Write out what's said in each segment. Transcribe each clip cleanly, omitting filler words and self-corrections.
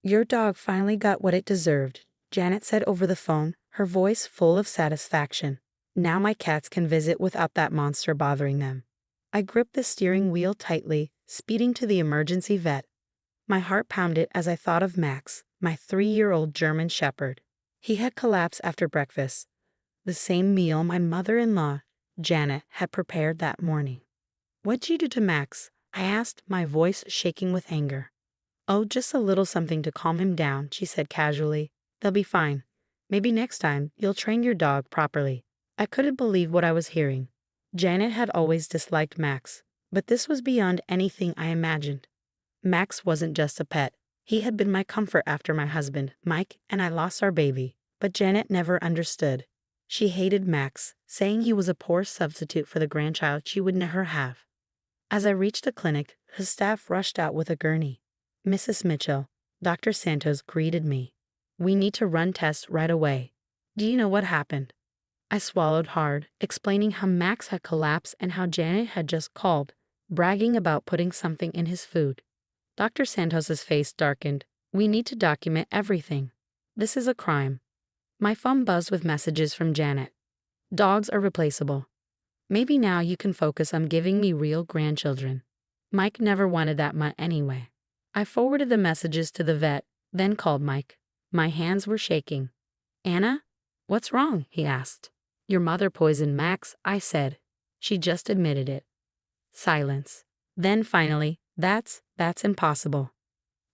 Your dog finally got what it deserved, Janet said over the phone, her voice full of satisfaction. Now my cats can visit without that monster bothering them. I gripped the steering wheel tightly, speeding to the emergency vet. My heart pounded as I thought of Max, my 3-year-old German Shepherd. He had collapsed after breakfast, the same meal my mother-in-law, Janet, had prepared that morning. "What'd you do to Max?" I asked, my voice shaking with anger. "Oh, just a little something to calm him down," she said casually. "They'll be fine. Maybe next time you'll train your dog properly." I couldn't believe what I was hearing. Janet had always disliked Max, but this was beyond anything I imagined. Max wasn't just a pet. He had been my comfort after my husband, Mike, and I lost our baby. But Janet never understood. She hated Max, saying he was a poor substitute for the grandchild she would never have. As I reached the clinic, the staff rushed out with a gurney. "Mrs. Mitchell," Dr. Santos greeted me. "We need to run tests right away." "Do you know what happened?" I swallowed hard, explaining how Max had collapsed and how Janet had just called, bragging about putting something in his food. Dr. Santos's face darkened. "We need to document everything. This is a crime." My phone buzzed with messages from Janet. "Dogs are replaceable. Maybe now you can focus on giving me real grandchildren. Mike never wanted that much anyway." I forwarded the messages to the vet, then called Mike. My hands were shaking. "Anna? What's wrong?" he asked. "Your mother poisoned Max," I said. She just admitted it. Silence. Then finally, that's impossible."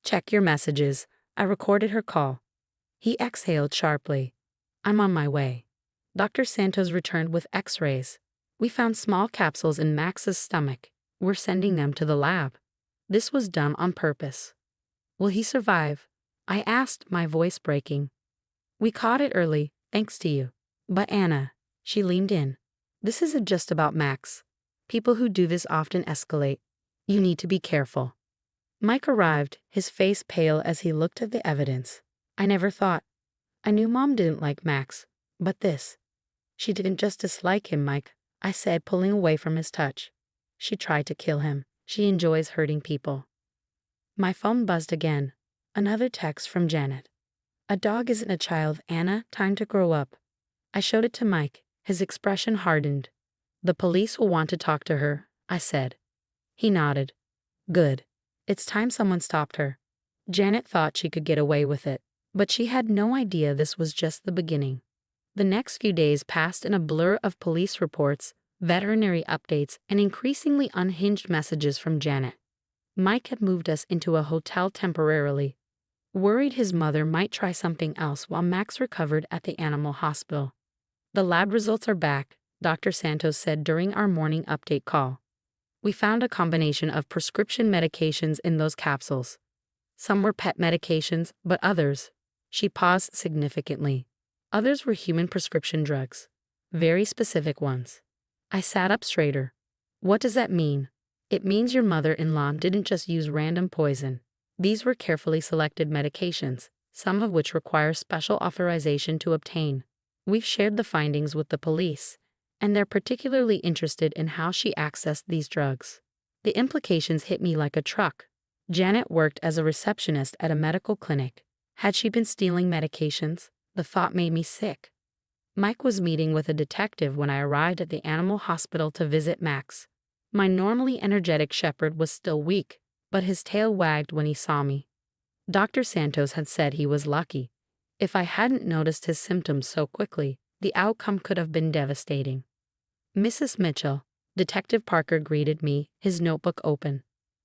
"Check your messages." I recorded her call. He exhaled sharply. "I'm on my way." Dr. Santos returned with x-rays. "We found small capsules in Max's stomach. We're sending them to the lab." This was done on purpose. "Will he survive?" I asked, my voice breaking. "We caught it early, thanks to you." "But Anna," she leaned in, "this isn't just about Max. People who do this often escalate. You need to be careful." Mike arrived, his face pale as he looked at the evidence. "I never thought. I knew Mom didn't like Max, but this." "She didn't just dislike him, Mike," I said, pulling away from his touch. "She tried to kill him. She enjoys hurting people." My phone buzzed again. Another text from Janet. "A dog isn't a child, Anna. Time to grow up." I showed it to Mike. His expression hardened. "The police will want to talk to her," I said. He nodded. "Good. It's time someone stopped her." Janet thought she could get away with it, but she had no idea this was just the beginning. The next few days passed in a blur of police reports, veterinary updates, and increasingly unhinged messages from Janet. Mike had moved us into a hotel temporarily, worried his mother might try something else while Max recovered at the animal hospital. "The lab results are back," Dr. Santos said during our morning update call. "We found a combination of prescription medications in those capsules. Some were pet medications, but others," she paused significantly, "others were human prescription drugs. Very specific ones." I sat up straighter. "What does that mean?" "It means your mother-in-law didn't just use random poison. These were carefully selected medications, some of which require special authorization to obtain. We've shared the findings with the police, and they're particularly interested in how she accessed these drugs." The implications hit me like a truck. Janet worked as a receptionist at a medical clinic. Had she been stealing medications? The thought made me sick. Mike was meeting with a detective when I arrived at the animal hospital to visit Max. My normally energetic shepherd was still weak, but his tail wagged when he saw me. Dr. Santos had said he was lucky. If I hadn't noticed his symptoms so quickly, the outcome could have been devastating. "Mrs. Mitchell," Detective Parker greeted me, his notebook open.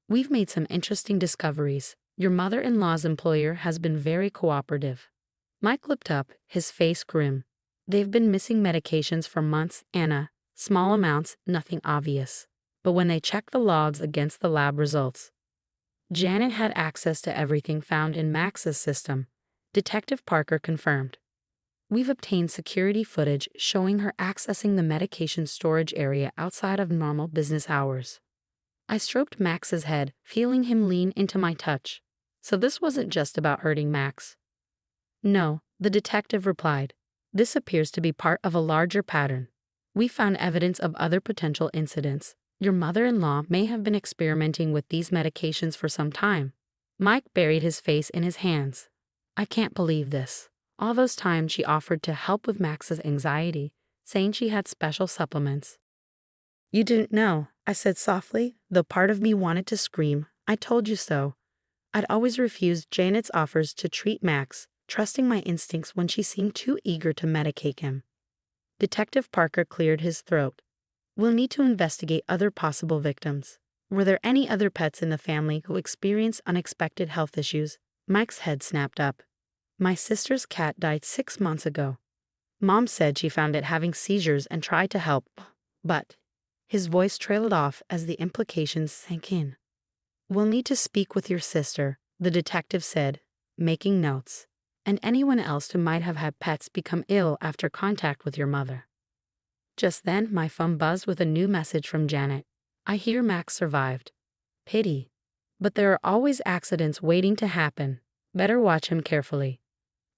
"We've made some interesting discoveries. Your mother-in-law's employer has been very cooperative." Mike looked up, his face grim. "They've been missing medications for months, Anna. Small amounts, nothing obvious. But when they checked the logs against the lab results." Janet had access to everything found in Max's system, Detective Parker confirmed. "We've obtained security footage showing her accessing the medication storage area outside of normal business hours." I stroked Max's head, feeling him lean into my touch. "So this wasn't just about hurting Max?" "No," the detective replied. "This appears to be part of a larger pattern. We found evidence of other potential incidents. Your mother-in-law may have been experimenting with these medications for some time." Mike buried his face in his hands. I can't believe this. All those times she offered to help with Max's anxiety, saying she had special supplements. You didn't know, I said softly, though part of me wanted to scream. I told you so. I'd always refused Janet's offers to treat Max, trusting my instincts when she seemed too eager to medicate him. Detective Parker cleared his throat. We'll need to investigate other possible victims. Were there any other pets in the family who experienced unexpected health issues? Mike's head snapped up. My sister's cat died 6 months ago. Mom said she found it having seizures and tried to help, but his voice trailed off as the implications sank in. We'll need to speak with your sister, the detective said, making notes, and anyone else who might have had pets become ill after contact with your mother. Just then, my phone buzzed with a new message from Janet. I hear Max survived. Pity. But there are always accidents waiting to happen. Better watch him carefully.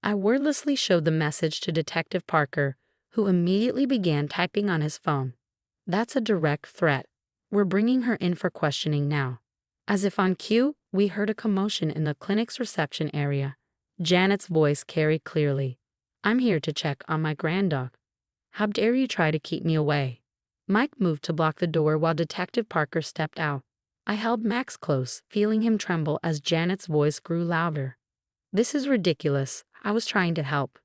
I wordlessly showed the message to Detective Parker, who immediately began typing on his phone. That's a direct threat. We're bringing her in for questioning now. As if on cue, we heard a commotion in the clinic's reception area. Janet's voice carried clearly. I'm here to check on my granddog. How dare you try to keep me away? Mike moved to block the door while Detective Parker stepped out. I held Max close, feeling him tremble as Janet's voice grew louder. This is ridiculous. I was trying to help.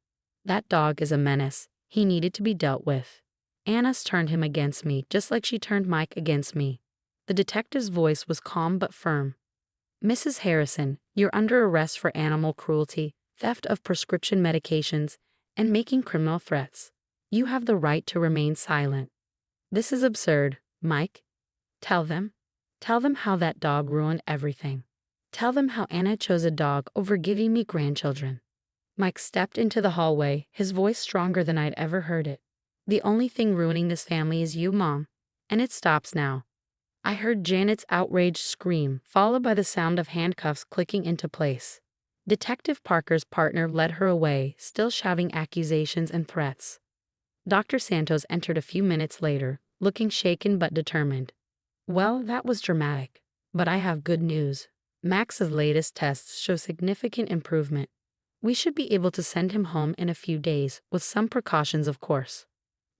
That dog is a menace. He needed to be dealt with. Anna's turned him against me, just like she turned Mike against me. The detective's voice was calm but firm. Mrs. Harrison, you're under arrest for animal cruelty, theft of prescription medications, and making criminal threats. You have the right to remain silent. This is absurd, Mike. Tell them. Tell them how that dog ruined everything. Tell them how Anna chose a dog over giving me grandchildren. Mike stepped into the hallway, his voice stronger than I'd ever heard it. The only thing ruining this family is you, Mom. And it stops now. I heard Janet's outraged scream, followed by the sound of handcuffs clicking into place. Detective Parker's partner led her away, still shouting accusations and threats. Dr. Santos entered a few minutes later, looking shaken but determined. Well, that was dramatic. But I have good news. Max's latest tests show significant improvement. We should be able to send him home in a few days, with some precautions, of course.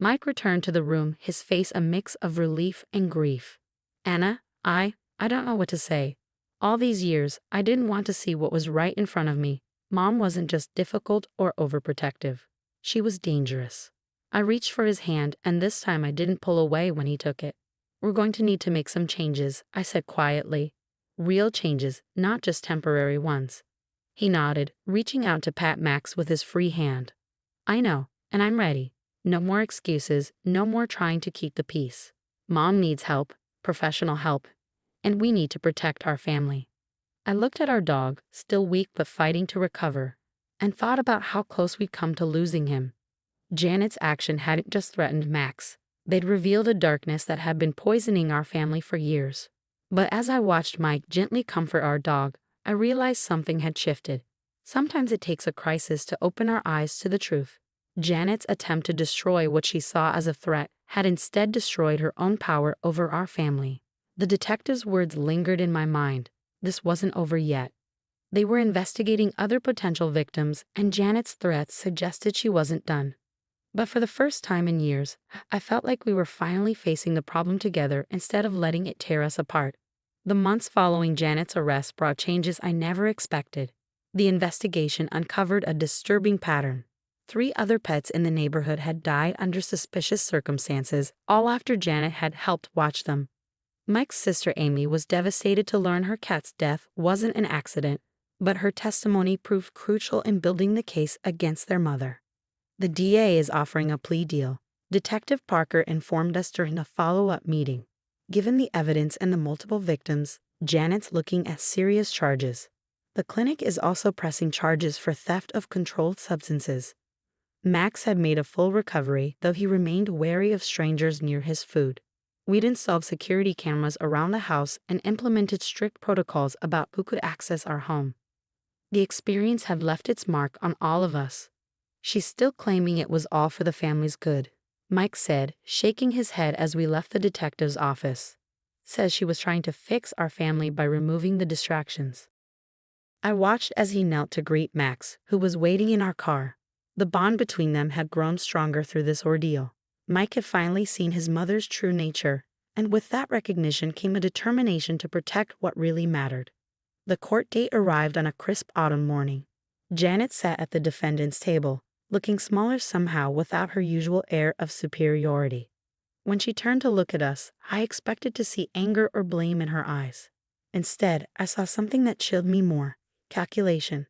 Mike returned to the room, his face a mix of relief and grief. Anna, I don't know what to say. All these years, I didn't want to see what was right in front of me. Mom wasn't just difficult or overprotective. She was dangerous. I reached for his hand, and this time I didn't pull away when he took it. We're going to need to make some changes, I said quietly. Real changes, not just temporary ones. He nodded, reaching out to pat Max with his free hand. I know, and I'm ready. No more excuses, no more trying to keep the peace. Mom needs help, professional help, and we need to protect our family. I looked at our dog, still weak but fighting to recover, and thought about how close we'd come to losing him. Janet's action hadn't just threatened Max. They'd revealed a darkness that had been poisoning our family for years. But as I watched Mike gently comfort our dog, I realized something had shifted. Sometimes it takes a crisis to open our eyes to the truth. Janet's attempt to destroy what she saw as a threat had instead destroyed her own power over our family. The detective's words lingered in my mind. This wasn't over yet. They were investigating other potential victims, and Janet's threats suggested she wasn't done. But for the first time in years, I felt like we were finally facing the problem together instead of letting it tear us apart. The months following Janet's arrest brought changes I never expected. The investigation uncovered a disturbing pattern. 3 other pets in the neighborhood had died under suspicious circumstances, all after Janet had helped watch them. Mike's sister Amy was devastated to learn her cat's death wasn't an accident, but her testimony proved crucial in building the case against their mother. The DA is offering a plea deal, Detective Parker informed us during a follow-up meeting. Given the evidence and the multiple victims, Janet's looking at serious charges. The clinic is also pressing charges for theft of controlled substances. Max had made a full recovery, though he remained wary of strangers near his food. We'd installed security cameras around the house and implemented strict protocols about who could access our home. The experience had left its mark on all of us. She's still claiming it was all for the family's good, Mike said, shaking his head as we left the detective's office. Says she was trying to fix our family by removing the distractions. I watched as he knelt to greet Max, who was waiting in our car. The bond between them had grown stronger through this ordeal. Mike had finally seen his mother's true nature, and with that recognition came a determination to protect what really mattered. The court date arrived on a crisp autumn morning. Janet sat at the defendant's table, looking smaller somehow without her usual air of superiority. When she turned to look at us, I expected to see anger or blame in her eyes. Instead, I saw something that chilled me more: calculation.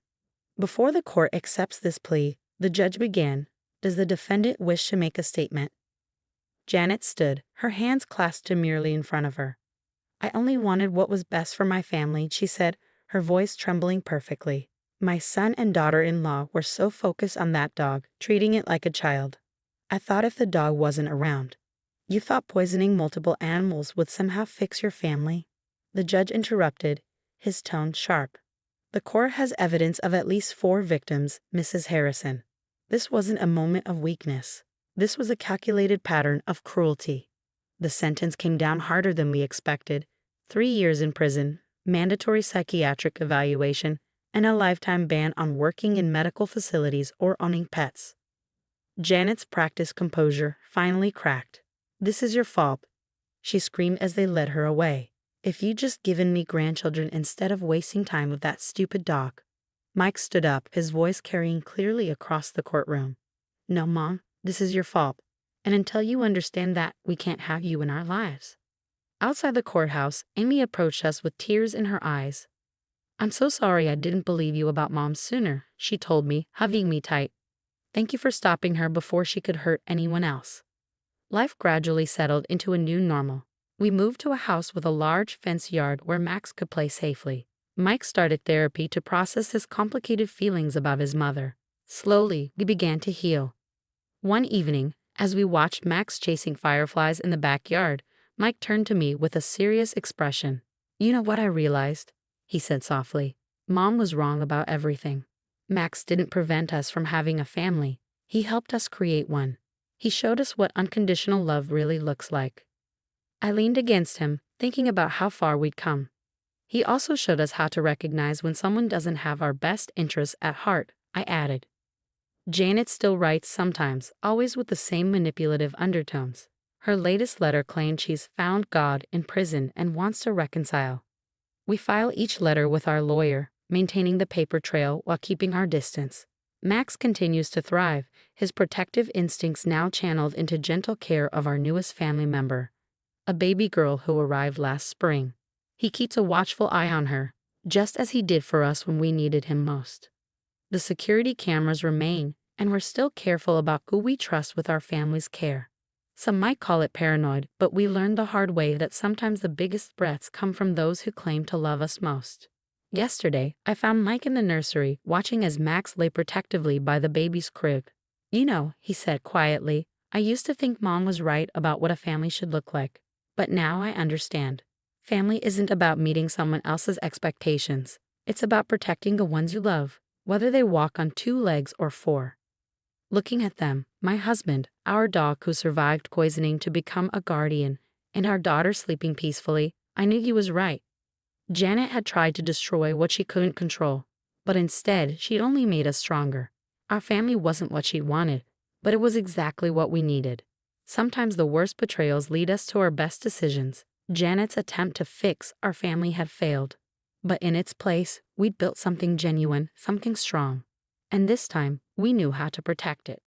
Before the court accepts this plea, the judge began. Does the defendant wish to make a statement? Janet stood, her hands clasped demurely in front of her. I only wanted what was best for my family, she said, her voice trembling perfectly. My son and daughter-in-law were so focused on that dog, treating it like a child. I thought if the dog wasn't around. You thought poisoning multiple animals would somehow fix your family? The judge interrupted, his tone sharp. The court has evidence of at least 4 victims, Mrs. Harrison. This wasn't a moment of weakness. This was a calculated pattern of cruelty. The sentence came down harder than we expected. 3 years in prison, mandatory psychiatric evaluation, and a lifetime ban on working in medical facilities or owning pets. Janet's practiced composure finally cracked. This is your fault, she screamed as they led her away. If you'd just given me grandchildren instead of wasting time with that stupid dog. Mike stood up, his voice carrying clearly across the courtroom. No, Mom, this is your fault. And until you understand that, we can't have you in our lives. Outside the courthouse, Amy approached us with tears in her eyes. I'm so sorry I didn't believe you about Mom sooner, she told me, hugging me tight. Thank you for stopping her before she could hurt anyone else. Life gradually settled into a new normal. We moved to a house with a large fenced yard where Max could play safely. Mike started therapy to process his complicated feelings about his mother. Slowly, we began to heal. One evening, as we watched Max chasing fireflies in the backyard, Mike turned to me with a serious expression. You know what I realized? He said softly. Mom was wrong about everything. Max didn't prevent us from having a family. He helped us create one. He showed us what unconditional love really looks like. I leaned against him, thinking about how far we'd come. He also showed us how to recognize when someone doesn't have our best interests at heart, I added. Janet still writes sometimes, always with the same manipulative undertones. Her latest letter claimed she's found God in prison and wants to reconcile. We file each letter with our lawyer, maintaining the paper trail while keeping our distance. Max continues to thrive, his protective instincts now channeled into gentle care of our newest family member, a baby girl who arrived last spring. He keeps a watchful eye on her, just as he did for us when we needed him most. The security cameras remain, and we're still careful about who we trust with our family's care. Some might call it paranoid, but we learned the hard way that sometimes the biggest threats come from those who claim to love us most. Yesterday, I found Mike in the nursery, watching as Max lay protectively by the baby's crib. You know, he said quietly, I used to think Mom was right about what a family should look like. But now I understand. Family isn't about meeting someone else's expectations. It's about protecting the ones you love, whether they walk on 2 legs or 4. Looking at them, my husband, our dog who survived poisoning to become a guardian, and our daughter sleeping peacefully, I knew he was right. Janet had tried to destroy what she couldn't control, but instead she'd only made us stronger. Our family wasn't what she wanted, but it was exactly what we needed. Sometimes the worst betrayals lead us to our best decisions. Janet's attempt to fix our family had failed, but in its place, we'd built something genuine, something strong. And this time, we knew how to protect it.